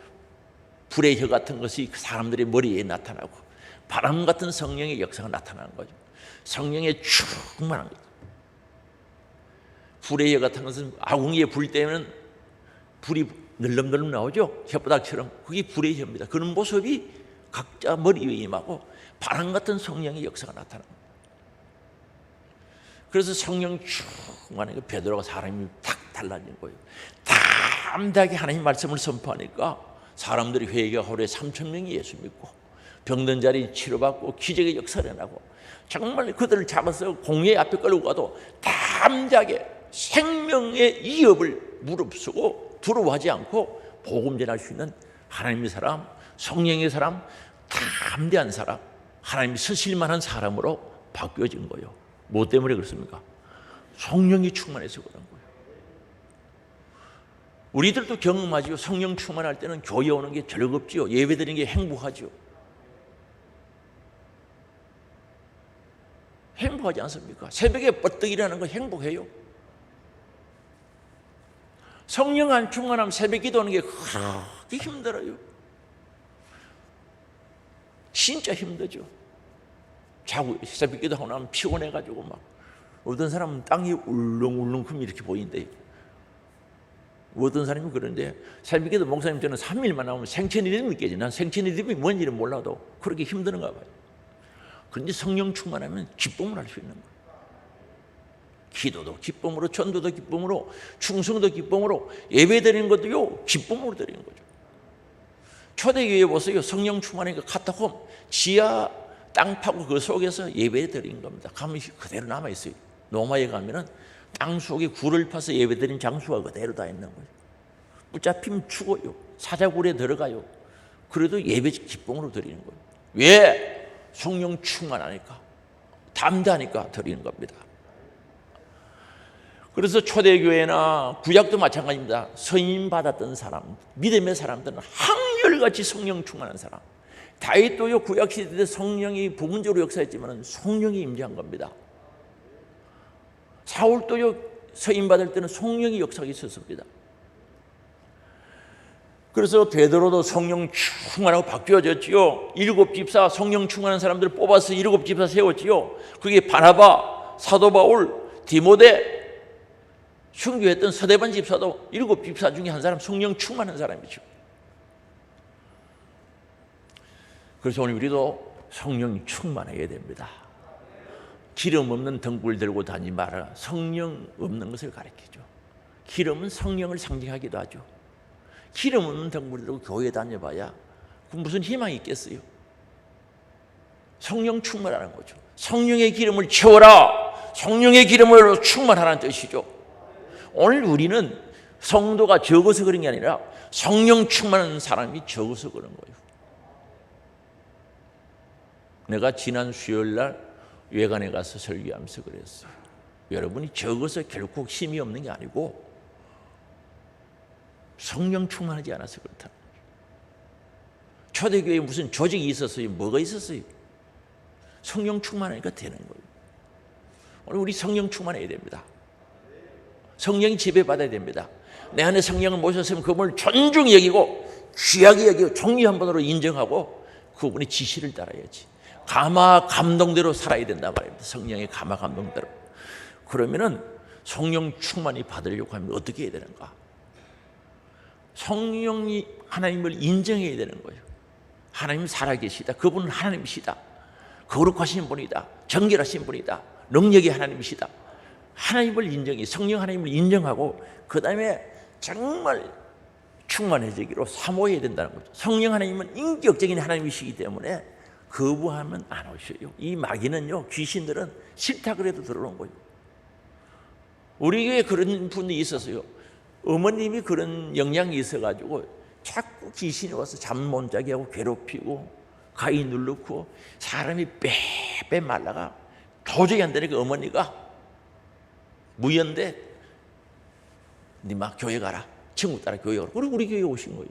불의 혀 같은 것이 사람들의 머리에 나타나고 바람 같은 성령의 역사가 나타나는 거죠. 성령에 충만한 거죠. 불의 혀 같은 것은 아궁이에 불 때면 불이 늘름늘름 나오죠. 혓바닥처럼. 그게 불의 혀입니다. 그런 모습이 각자 머리 위에 임하고 바람 같은 성령의 역사가 나타납니다. 그래서 성령 충만한 게 베드로가 사람이 탁 달라진 거예요. 담대하게 하나님 말씀을 선포하니까 사람들이 회개가 하루에 3,000명이 예수 믿고 병든 자리 치료받고 기적의 역사를 나고 정말 그들을 잡아서 공회 앞에 끌고 가도 담대하게 생명의 위협을 무릅쓰고 두려워하지 않고 복음 전할 수 있는 하나님의 사람, 성령의 사람, 담대한 사람, 하나님이 쓰실 만한 사람으로 바뀌어진 거예요. 뭐 때문에 그렇습니까? 성령이 충만해서 그런 거예요. 우리들도 경험하지요. 성령 충만할 때는 교회 오는 게 즐겁지요. 예배 드리는 게 행복하지요. 행복하지 않습니까? 새벽에 뻗떡 일어나는 거 행복해요. 성령 안 충만하면 새벽 기도하는 게 그렇게 힘들어요. 진짜 힘들죠. 자고 새벽 기도하고 나면 피곤해가지고 막 어떤 사람은 땅이 울렁울렁 금 이렇게 보인대요. 어떤 사람이 그런데 새벽 기도 목사님 저는 3일만 나오면 생체 리듬이 깨지. 난 생체 리듬이 뭔지는 몰라도 그렇게 힘드는가 봐요. 그런데 성령 충만하면 기쁨을 할 수 있는 거예요. 기도도 기쁨으로, 전도도 기쁨으로, 충성도 기쁨으로, 예배 드리는 것도요 기쁨으로 드리는 거죠. 초대교회 보세요. 성령 충만하니까 카타콤 지하 땅 파고 그 속에서 예배 드리는 겁니다. 가면 그대로 남아 있어요. 로마에 가면은 땅 속에 굴을 파서 예배 드린 장소가 그대로 다 있는 거죠. 붙잡히면 죽어요. 사자굴에 들어가요. 그래도 예배 기쁨으로 드리는 거예요. 왜? 성령 충만하니까, 담대하니까 드리는 겁니다. 그래서 초대교회나 구약도 마찬가지입니다. 선임 받았던 사람, 믿음의 사람들은 한결같이 성령 충만한 사람. 다윗도요, 구약시대 때 성령이 부분적으로 역사했지만 성령이 임재한 겁니다. 사울도요, 선임 받을 때는 성령이 역사가 있었습니다. 그래서 베드로도 성령 충만하고 바뀌어졌지요. 7 집사, 성령 충만한 사람들을 뽑아서 7 집사 세웠지요. 그게 바나바, 사도 바울, 디모데, 순교했던 서대반 집사도 7 집사 중에 한 사람, 성령 충만한 사람이죠. 그래서 오늘 우리도 성령이 충만해야 됩니다. 기름 없는 등불 들고 다니지 마라. 성령 없는 것을 가르치죠. 기름은 성령을 상징하기도 하죠. 기름 없는 등불 들고 교회 다녀봐야 그 무슨 희망이 있겠어요? 성령 충만하는 거죠. 성령의 기름을 채워라. 성령의 기름으로 충만하라는 뜻이죠. 오늘 우리는 성도가 적어서 그런 게 아니라 성령 충만한 사람이 적어서 그런 거예요. 내가 지난 수요일 날 외관에 가서 설교하면서 그랬어요. 여러분이 적어서 결코 힘이 없는 게 아니고 성령 충만하지 않아서 그렇다. 초대교회에 무슨 조직이 있었어요? 뭐가 있었어요? 성령 충만하니까 되는 거예요. 오늘 우리 성령 충만해야 됩니다. 성령이 지배받아야 됩니다. 내 안에 성령을 모셨으면 그분을 존중히 여기고 귀하게 여기고 존귀한 분으로 인정하고 그분의 지시를 따라야지. 감화 감동대로 살아야 된단 말입니다. 성령의 감화 감동대로. 그러면은 성령 충만히 받으려고 하면 어떻게 해야 되는가? 성령이 하나님을 인정해야 되는 거예요. 하나님 살아계시다. 그분은 하나님이시다. 거룩하신 분이다. 정결하신 분이다. 능력이 하나님이시다. 하나님을 인정해, 성령 하나님을 인정하고 그 다음에 정말 충만해지기로 사모해야 된다는 거죠. 성령 하나님은 인격적인 하나님이시기 때문에 거부하면 안 오셔요. 이 마귀는요, 귀신들은 싫다 그래도 들어오는 거예요. 우리 교회에 그런 분이 있었어요. 어머님이 그런 영향이 있어가지고 자꾸 귀신이 와서 잠 못 자게 하고 괴롭히고 가위 눌르고 사람이 빼빼 말라가 도저히 안 되니까 어머니가 무연대 니마 교회 가라. 친구 따라 교회 가라. 그리고 우리 교회에 오신 거예요.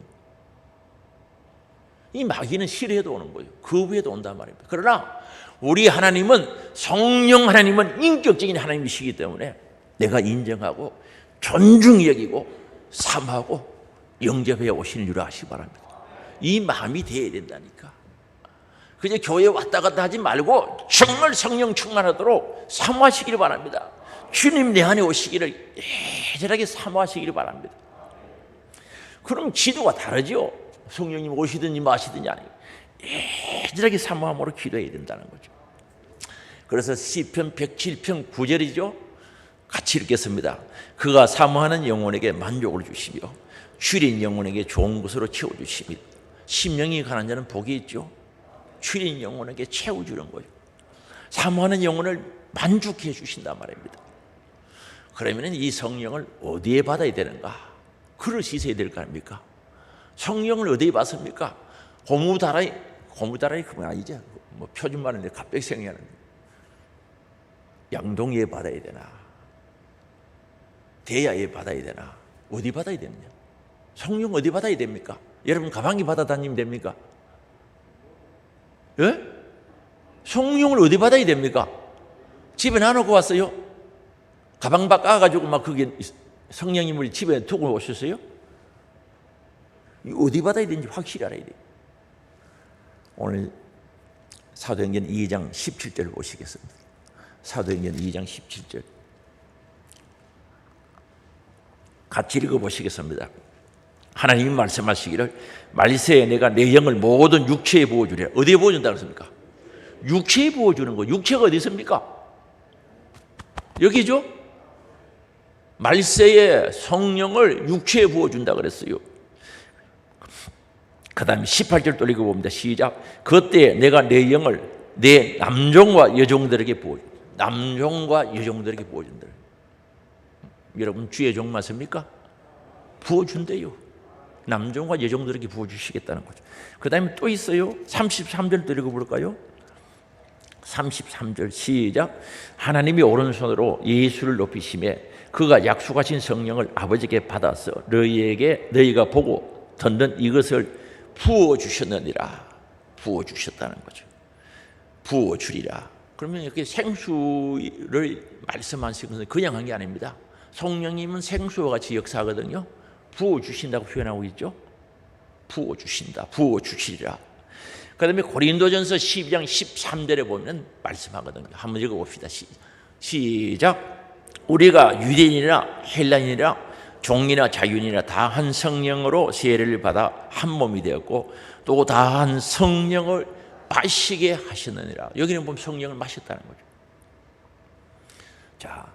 이 마귀는 싫어해도 오는 거예요. 거부해도 온단 말입니다. 그러나 우리 하나님은 성령 하나님은 인격적인 하나님이시기 때문에 내가 인정하고 존중히 여기고 사모하고 영접해 오시는 줄 아시기 바랍니다. 이 마음이 돼야 된다니까. 그냥 교회 왔다 갔다 하지 말고 정말 성령 충만하도록 사모하시기를 바랍니다. 주님 내 안에 오시기를 애절하게 사모하시기를 바랍니다. 그럼 기도가 다르죠. 성령님 오시든지 마시든지 아니고 애절하게 사모함으로 기도해야 된다는 거죠. 그래서 시편 107편 9절이죠. 같이 읽겠습니다. 그가 사모하는 영혼에게 만족을 주시며 줄인 영혼에게 좋은 것으로 채워주십니다. 심령이 가난 자는 복이 있죠. 줄인 영혼에게 채워주는 거예요. 사모하는 영혼을 만족해 주신단 말입니다. 그러면 이 성령을 어디에 받아야 되는가? 그릇이 있어야 될 거 아닙니까? 성령을 어디에 받습니까? 고무다라이 그건 아니죠. 뭐 표준 말인데 갑자기 생각나는데 양동이에 받아야 되나? 대야에 받아야 되나? 어디 받아야 되느냐? 성령 어디 받아야 됩니까? 여러분 가방에 받아 다니면 됩니까? 예? 성령을 어디 받아야 됩니까? 집에 놔놓고 왔어요? 가방 까가지고 막 그게 성령님을 집에 두고 오셨어요? 어디 받아야 되는지 확실히 알아야 돼요. 오늘 사도행전 2장 17절 보시겠습니다. 사도행전 2장 17절 같이 읽어보시겠습니다. 하나님이 말씀하시기를 말세에 내가 내 영을 모든 육체에 부어주리라. 어디에 부어준다고 했습니까? 육체에 부어주는 거. 육체가 어디 있습니까? 여기죠? 말세에 성령을 육체에 부어준다 그랬어요. 그 다음에 18절 또 읽어봅니다. 시작. 그때 내가 내 영을 내 남종과 여종들에게 부어준다. 남종과 여종들에게 부어준다. 여러분 주의 종 맞습니까? 부어준대요. 남종과 여종들에게 부어주시겠다는 거죠. 그 다음에 또 있어요. 33절도 읽어볼까요? 33절 시작. 하나님이 오른손으로 예수를 높이시매 그가 약속하신 성령을 아버지께 받아서 너희에게 너희가 보고 듣는 이것을 부어주셨느니라. 부어주셨다는 거죠. 부어주리라. 그러면 이렇게 생수를 말씀하신 것은 그냥 한 게 아닙니다. 성령님은 생수와 같이 역사하거든요. 부어주신다고 표현하고 있죠. 부어주신다. 부어주시리라. 그 다음에 고린도전서 12장 13절에 보면 말씀하거든요. 한번 읽어봅시다. 시작. 우리가 유대인이나 헬라인이나 종이나 자유인이나 다 한 성령으로 세례를 받아 한 몸이 되었고 또 다 한 성령을 마시게 하셨느니라. 여기는 보면 성령을 마셨다는 거죠. 자,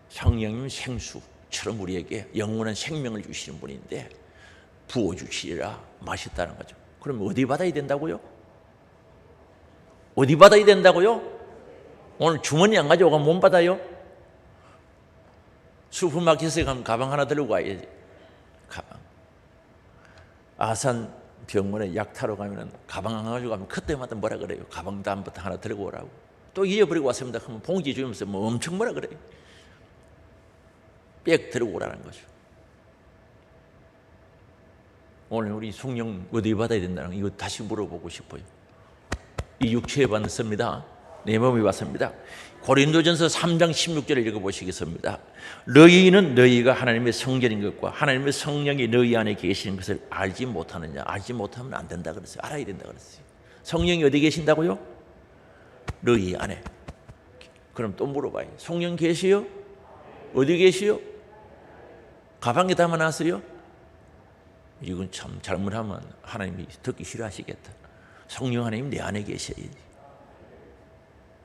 성령님 생수처럼 우리에게 영원한 생명을 주시는 분인데 부어주시리라 마셨다는 거죠. 그럼 어디 받아야 된다고요? 어디 받아야 된다고요? 오늘 주머니 안 가져가면 못 받아요? 슈퍼마켓에 가면 가방 하나 들고 가야지. 가방. 아산 병원에 약 타러 가면 가방 안 가지고 가면 그때마다 뭐라 그래요? 가방 다음부터 하나 들고 오라고. 또 잊어버리고 왔습니다. 그러면 봉지 주면서 뭐 엄청 뭐라 그래요? 백 들고 오라는 거죠. 오늘 우리 성령 어디 받아야 된다는 거 이거 다시 물어보고 싶어요. 이 육체에 받습니다. 내 몸이 받습니다. 고린도전서 3장 16절을 읽어보시겠습니다. 너희는 너희가 하나님의 성전인 것과 하나님의 성령이 너희 안에 계시는 것을 알지 못하느냐. 알지 못하면 안 된다 그랬어요. 알아야 된다 그랬어요. 성령이 어디 계신다고요? 너희 안에. 그럼 또 물어봐요. 성령 계시요? 어디 계시요? 가방에 담아놨어요? 이건 참 잘못하면 하나님이 듣기 싫어하시겠다. 성령 하나님 내 안에 계셔야지.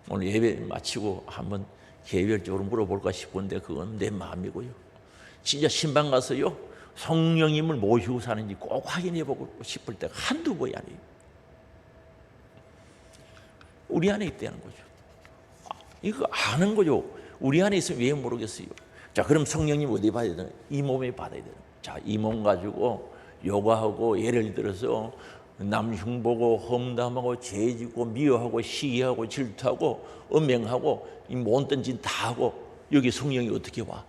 오늘 예배 마치고 한번 개별적으로 물어볼까 싶은데 그건 내 마음이고요. 진짜 신방 가서요 성령님을 모시고 사는지 꼭 확인해보고 싶을 때가 한두 번이 아니에요. 우리 안에 있다는 거죠. 이거 아는 거죠. 우리 안에 있으면 왜 모르겠어요. 자, 그럼 성령님 어디 받아야 되나? 이 몸에 받아야 되나? 자, 이 몸 가지고 요가하고 예를 들어서 남 흉보고 험담하고 죄짓고 미워하고 시기하고 질투하고 음행하고 이 못된 짓 다 하고 여기 성령이 어떻게 와?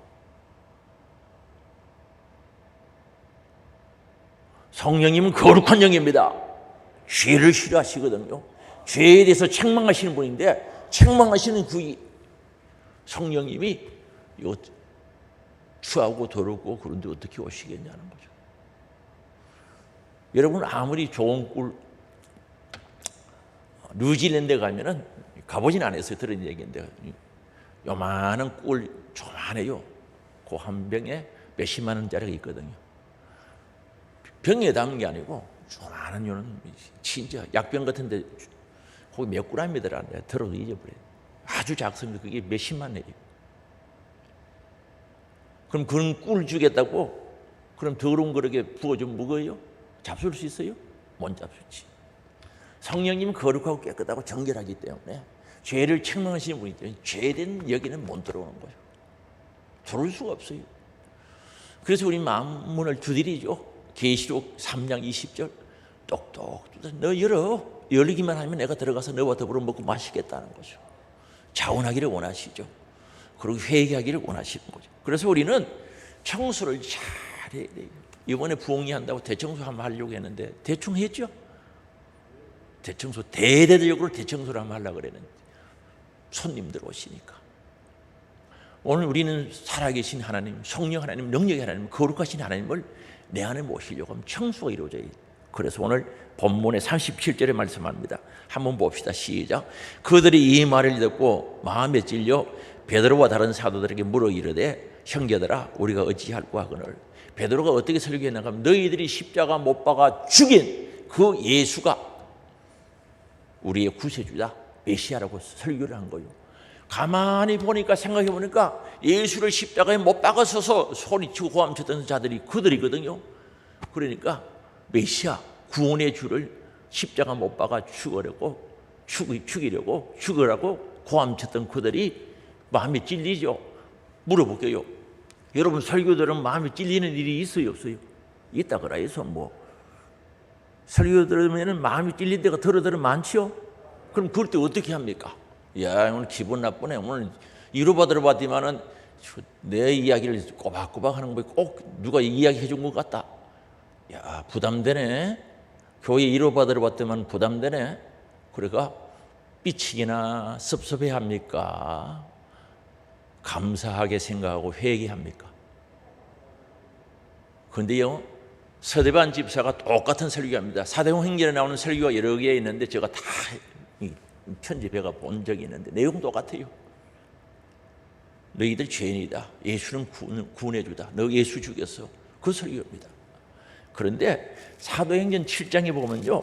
성령님은 거룩한 영입니다. 죄를 싫어하시거든요. 죄에 대해서 책망하시는 분인데 책망하시는 그 성령님이 이거 추하고 더럽고 그런데 어떻게 오시겠냐는 거죠. 여러분 아무리 좋은 꿀 뉴질랜드에 가면은 가보진 않았어요. 들은 얘기인데 요만한 꿀 조만해요. 그 한 병에 몇십만 원짜리가 있거든요. 병에 담은 게 아니고 조만한 요는 진짜 약병 같은데 거기 몇 그램이더라. 내가 들어도 잊어버려요. 아주 작습니다. 그게 몇십만 원이에요. 그럼 그런 꿀 주겠다고? 그럼 더러운 그릇에 부어주면 먹어요? 잡술 수 있어요? 못 잡수지. 성령님은 거룩하고 깨끗하고 정결하기 때문에 죄를 책망하시는 분이기 때문에 죄된 여기는 못 들어오는 거예요. 들어올 수가 없어요. 그래서 우리 마음문을 두드리죠. 계시록 3장 20절 똑똑 너 열어. 열리기만 하면 내가 들어가서 너와 더불어 먹고 마시겠다는 거죠. 자원하기를 원하시죠. 그리고 회개하기를 원하시는 거죠. 그래서 우리는 청소를 잘해야 돼요. 이번에 부흥회 한다고 대청소 한번 하려고 했는데 대충 했죠? 대청소 대대적으로 대청소를 한번 하려고 그랬는데 손님들 오시니까 오늘 우리는 살아계신 하나님, 성령 하나님, 능력의 하나님, 거룩하신 하나님을 내 안에 모시려고 하면 청소가 이루어져야 돼요. 그래서 오늘 본문의 37절에 말씀합니다. 한번 봅시다. 시작. 그들이 이 말을 듣고 마음에 찔려 베드로와 다른 사도들에게 물어 이르되 형제들아 우리가 어찌할꼬 하거늘. 베드로가 어떻게 설교했는가 하면 너희들이 십자가 못 박아 죽인 그 예수가 우리의 구세주다 메시아라고 설교를 한 거예요. 가만히 보니까 생각해 보니까 예수를 십자가에 못 박아서서 소리치고 고함쳤던 자들이 그들이거든요. 그러니까 메시아 구원의 주를 십자가 못 박아 죽이려고 고함쳤던 그들이 마음에 찔리죠. 물어볼게요. 여러분 설교 들으면 마음에 찔리는 일이 있어요 없어요? 있다 그라 해서 뭐 설교 들으면 마음이 찔린 데가 더러더러 많지요. 그럼 그럴 때 어떻게 합니까? 야, 오늘 기분 나쁘네. 오늘 위로받으러 왔더니만은 내 이야기를 꼬박꼬박 하는 거 꼭 누가 이야기해 준 것 같다. 야, 부담되네. 교회 위로받으러 왔더만 부담되네. 그래가 삐치기나 섭섭해합니까? 감사하게 생각하고 회개합니까? 그런데요, 서대반 집사가 똑같은 설교합니다. 사도행전에 나오는 설교가 여러 개 있는데 제가 다 편집해가 본 적이 있는데 내용 똑같아요. 너희들 죄인이다. 예수는 구원해주다. 너 예수 죽였어. 그 설교입니다. 그런데 사도행전 7장에 보면요,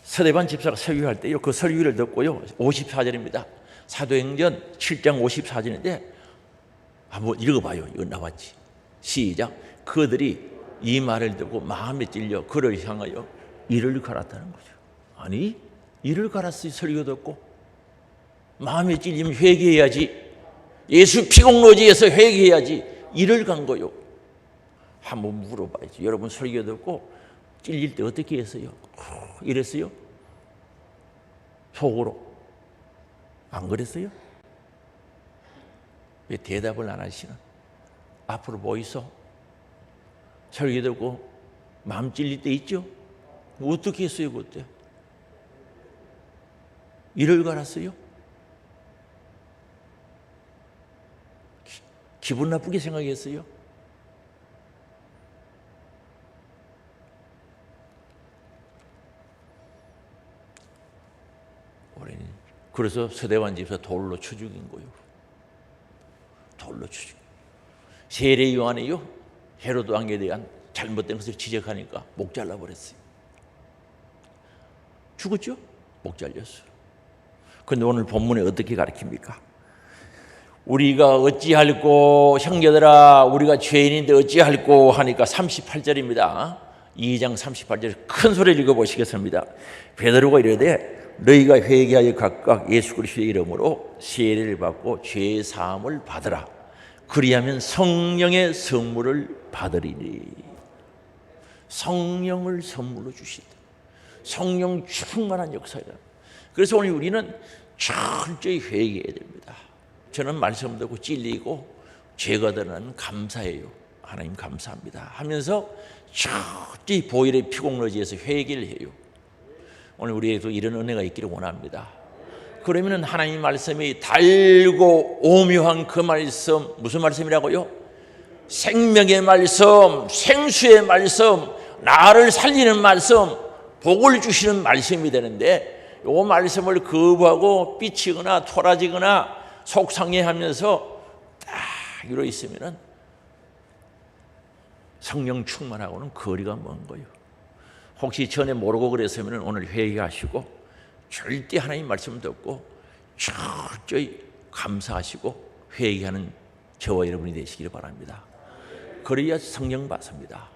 서대반 집사가 설교할 때요, 그 설교를 듣고요, 54절입니다. 사도행전 7장 54절인데 한번 읽어봐요. 이거 나왔지. 시작. 그들이 이 말을 듣고 마음에 찔려 그를 향하여 이를 갈았다는 거죠. 아니, 이를 갈았어요. 설교 듣고. 마음에 찔리면 회개해야지. 예수 피공로지에서 회개해야지. 이를 간 거요. 한번 물어봐야지. 여러분 설교 듣고 찔릴 때 어떻게 했어요? 이랬어요? 속으로. 안 그랬어요? 왜 대답을 안 하시나? 앞으로 뭐 있어? 설교 듣고 마음 찔릴 때 있죠? 어떻게 했어요 그때? 이를 갈았어요? 기분 나쁘게 생각했어요? 그래서 서대반 집사 돌로 쳐 죽인 거예요. 돌로 쳐 죽인. 세례 요한이요, 헤로드 왕에 대한 잘못된 것을 지적하니까 목 잘라버렸어요. 죽었죠? 목 잘렸어요. 그런데 오늘 본문에 어떻게 가르칩니까? 우리가 어찌할꼬, 형제들아 우리가 죄인인데 어찌할꼬 하니까 38절입니다. 2장 38절 큰 소리를 읽어보시겠습니다. 베드로가 이르되 너희가 회개하여 각각 예수 그리스도의 이름으로 세례를 받고 죄 사함을 받으라. 그리하면 성령의 선물을 받으리니. 성령을 선물로 주시다. 성령 충만한 역사이다. 그래서 오늘 우리는 철저히 회개해야 됩니다. 저는 말씀 듣고 찔리고 죄가 드러나는 감사해요. 하나님 감사합니다 하면서 철저히 보혈의 피공로지에서 회개를 해요. 오늘 우리에게도 이런 은혜가 있기를 원합니다. 그러면 하나님 말씀이 달고 오묘한 그 말씀, 무슨 말씀이라고요? 생명의 말씀, 생수의 말씀, 나를 살리는 말씀, 복을 주시는 말씀이 되는데 이 말씀을 거부하고 삐치거나 토라지거나 속상해하면서 딱 이러 있으면 성령 충만하고는 거리가 먼 거예요. 혹시 전에 모르고 그랬으면 오늘 회개하시고 절대 하나님 말씀 듣고 철저히 감사하시고 회개하는 저와 여러분이 되시기를 바랍니다. 그래야 성령 받습니다.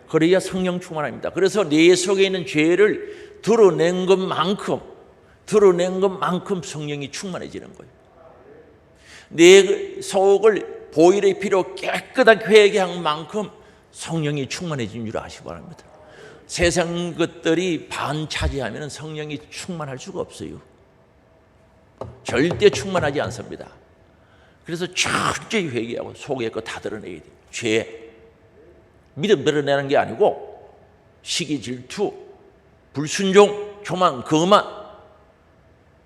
그래야 성령 충만합니다. 그래서 내 속에 있는 죄를 드러낸 것만큼 성령이 충만해지는 거예요. 내 속을 보혈의 피로 깨끗하게 회개한 만큼 성령이 충만해진 줄 아시기 바랍니다. 세상 것들이 반 차지하면 성령이 충만할 수가 없어요. 절대 충만하지 않습니다. 그래서 철저히 회개하고 속에 거 다 드러내야 돼요. 죄, 믿음 드러내는 게 아니고 시기, 질투, 불순종, 교만, 거만.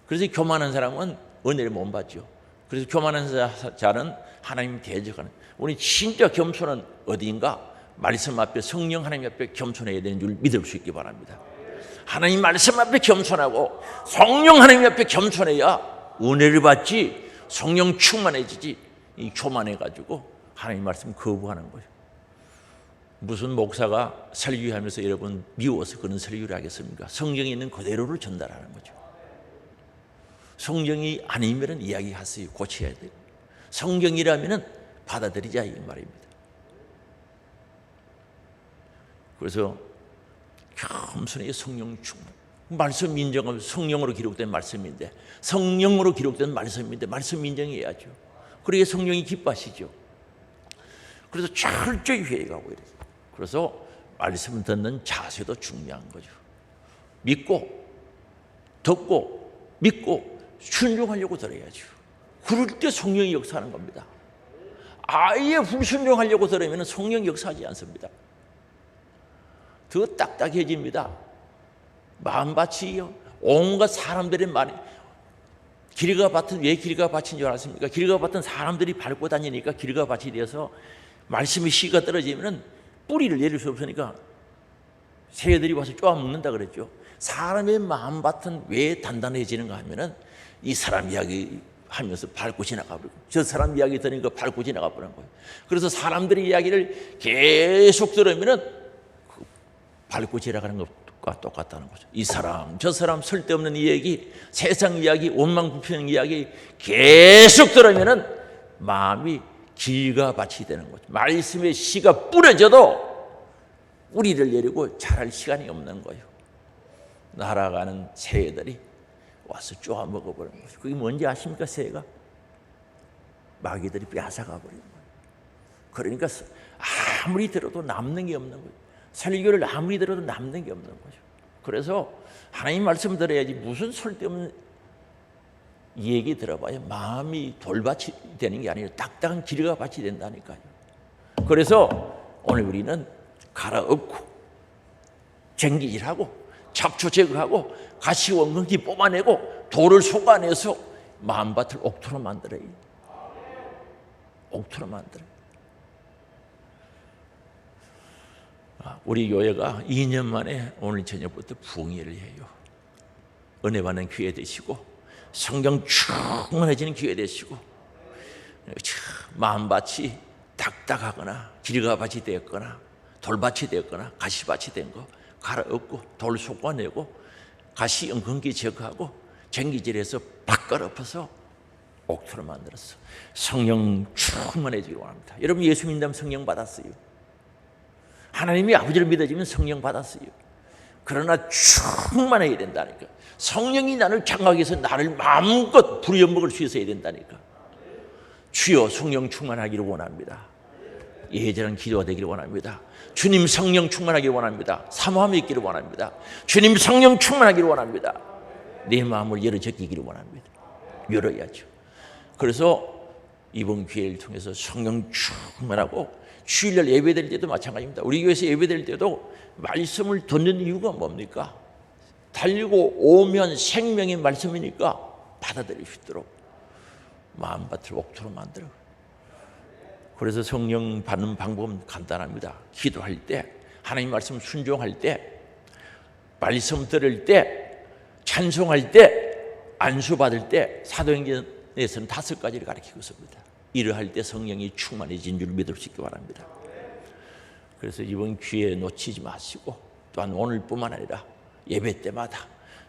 그래서 교만한 사람은 은혜를 못 받죠. 그래서 교만한 자는 하나님 대적하는. 우리 진짜 겸손은 어디인가? 말씀 앞에, 성령 하나님 앞에 겸손해야 되는 줄 믿을 수 있기 바랍니다. 하나님 말씀 앞에 겸손하고 성령 하나님 앞에 겸손해야 은혜를 받지, 성령 충만해지지. 이 교만해가지고 하나님 말씀 거부하는 거예요. 무슨 목사가 설교하면서 여러분 미워서 그런 설교를 하겠습니까? 성경에 있는 그대로를 전달하는 거죠. 성경이 아니면 이야기하세요. 고쳐야 돼요. 성경이라면 받아들이자 이 말입니다. 그래서 겸손히 성령 충만. 말씀 인정하면 성령으로 기록된 말씀인데, 성령으로 기록된 말씀인데 말씀 인정해야죠. 그래야 성령이 기뻐하시죠. 그래서 철저히 회개하고 이래요. 그래서 말씀 듣는 자세도 중요한 거죠. 믿고 듣고 믿고 순종하려고 들어야죠. 그럴 때 성령이 역사하는 겁니다. 아예 불순종하려고 들으면 성령이 역사하지 않습니다. 더 딱딱해집니다. 마음밭이요, 온갖 사람들의 말이, 길가 밭은 왜 길가 밭인 줄 아십니까? 길가 밭은 사람들이 밟고 다니니까 길가 밭이 되어서 말씀이 씨가 떨어지면 뿌리를 내릴 수 없으니까 새들이 와서 쪼아 먹는다 그랬죠. 사람의 마음밭은 왜 단단해지는가 하면은 이 사람 이야기 하면서 밟고 지나가 버리고 저 사람 이야기 들으니까 밟고 지나가 버리는 거예요. 그래서 사람들의 이야기를 계속 들으면은 밟고 지나가는 것과 똑같다는 거죠. 이 사람 저 사람 쓸데없는 이야기, 세상 이야기, 원망불평 이야기 계속 들으면은 마음이 길가 밭이 되는 거죠. 말씀의 씨가 뿌려져도 뿌리를 내리고 자랄 시간이 없는 거예요. 날아가는 새들이 와서 쪼아 먹어버리는 거죠. 그게 뭔지 아십니까? 새가 마귀들이 빼앗아가 버리는 거예요. 그러니까 아무리 들어도 남는 게 없는 거예요. 설교를 아무리 들어도 남는 게 없는 거죠. 그래서 하나님 말씀 들어야지 무슨 쓸데없는 얘기 들어봐야 마음이 돌밭이 되는 게 아니라 딱딱한 길가밭이 된다니까요. 그래서 오늘 우리는 갈아엎고 쟁기질하고 잡초 제거하고 가시 원근기 뽑아내고 돌을 솎아내서 마음밭을 옥토로 만들어요. 옥토로 만들어요. 우리 교회가 2년 만에 오늘 저녁부터 부흥회를 해요. 은혜 받는 기회 되시고 성경 충만해지는 기회 되시고 마음밭이 딱딱하거나 길가밭이 되었거나 돌밭이 되었거나 가시밭이 된 거 갈아엎고 돌 솎아내고 가시 은근기 제거하고 쟁기질해서 바꿔 엎어서 옥토로 만들었어. 성령 충만해지기를 원합니다. 여러분 예수 믿는다면 성령 받았어요. 하나님이 아버지를 믿어지면 성령 받았어요. 그러나 충만해야 된다니까. 성령이 나를 장악하게 해서 나를 마음껏 부려먹을 수 있어야 된다니까. 주여 성령 충만하기를 원합니다. 예전한 기도가 되기를 원합니다. 주님 성령 충만하기를 원합니다. 사모함이 있기를 원합니다. 주님 성령 충만하기를 원합니다. 내 마음을 열어 적기기를 원합니다. 열어야죠. 그래서 이번 기회를 통해서 성령 충만하고 주일날 예배드릴 때도 마찬가지입니다. 우리 교회에서 예배드릴 때도 말씀을 듣는 이유가 뭡니까? 달리고 오면 생명의 말씀이니까 받아들일 수 있도록 마음밭을 옥토로 만들어. 그래서 성령 받는 방법은 간단합니다. 기도할 때, 하나님 말씀 순종할 때, 말씀 들을 때, 찬송할 때, 안수 받을 때 사도행전에서는 5가지를 가르치고 있습니다. 이러할 때 성령이 충만해진 줄 믿을 수 있기 바랍니다. 그래서 이번 기회 놓치지 마시고 또한 오늘뿐만 아니라 예배 때마다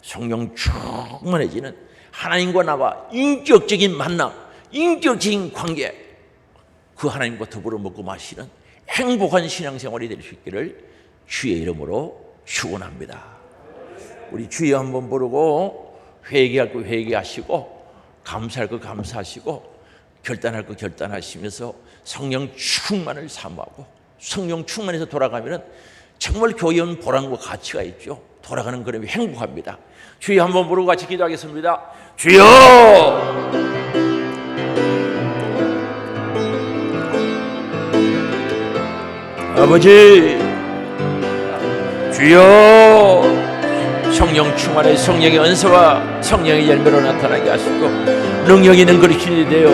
성령 충만해지는 하나님과 나와 인격적인 만남, 인격적인 관계, 그 하나님과 더불어 먹고 마시는 행복한 신앙생활이 될 수 있기를 주의 이름으로 축원합니다. 우리 주여 한번 부르고 회개할 거 회개하시고 감사할 거 감사하시고 결단할 거 결단하시면서 성령 충만을 사모하고 성령 충만해서 돌아가면 정말 교회는 보람과 가치가 있죠. 돌아가는 그림이 행복합니다. 주여 한번 부르고 같이 기도하겠습니다. 주여! 아버지, 주여, 성령 충만의 성령의 은사와 성령의 열매로 나타나게 하시고 능력 있는 그리스도인이 되어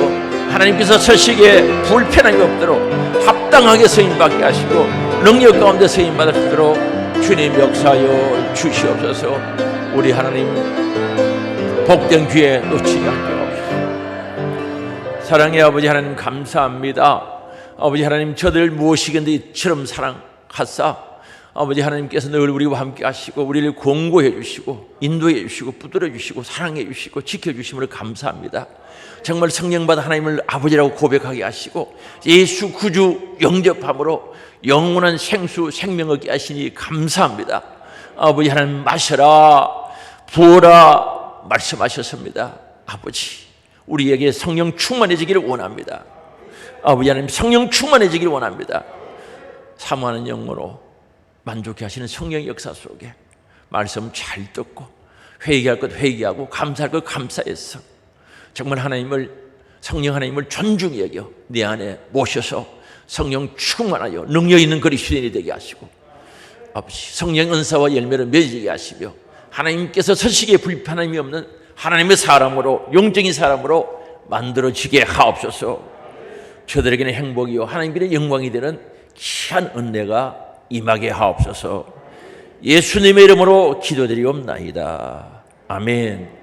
하나님께서 서시기에 불편함이 없도록 합당하게 서임받게 하시고 능력 가운데 서임받을 수 있도록 주님 역사하여 주시옵소서. 우리 하나님 복된 기회 놓치지 않게 하옵소서. 사랑의 아버지 하나님 감사합니다. 아버지 하나님 저들 무엇이든지 이처럼 사랑하사 아버지 하나님께서 늘 우리와 함께 하시고 우리를 공고해 주시고 인도해 주시고 붙들어 주시고 사랑해 주시고 지켜주심을 감사합니다. 정말 성령받아 하나님을 아버지라고 고백하게 하시고 예수 구주 영접함으로 영원한 생수 생명 얻게 하시니 감사합니다. 아버지 하나님 마셔라 부어라 말씀하셨습니다. 아버지 우리에게 성령 충만해지기를 원합니다. 아버지 하나님 성령 충만해지기를 원합니다. 사모하는 영으로 만족해 하시는 성령의 역사 속에 말씀 잘 듣고 회개할 것 회개하고 감사할 것 감사해서 정말 성령 하나님을 존중히 여겨 내 안에 모셔서 성령 충만하여 능력 있는 그리스도인이 되게 하시고 아버지 성령 은사와 열매를 맺게 하시며 하나님께서 서식에 불편함이 없는 하나님의 사람으로 영적인 사람으로 만들어지게 하옵소서. 저들에게는 행복이요 하나님께는 영광이 되는 귀한 은혜가 임하게 하옵소서. 예수님의 이름으로 기도드리옵나이다. 아멘.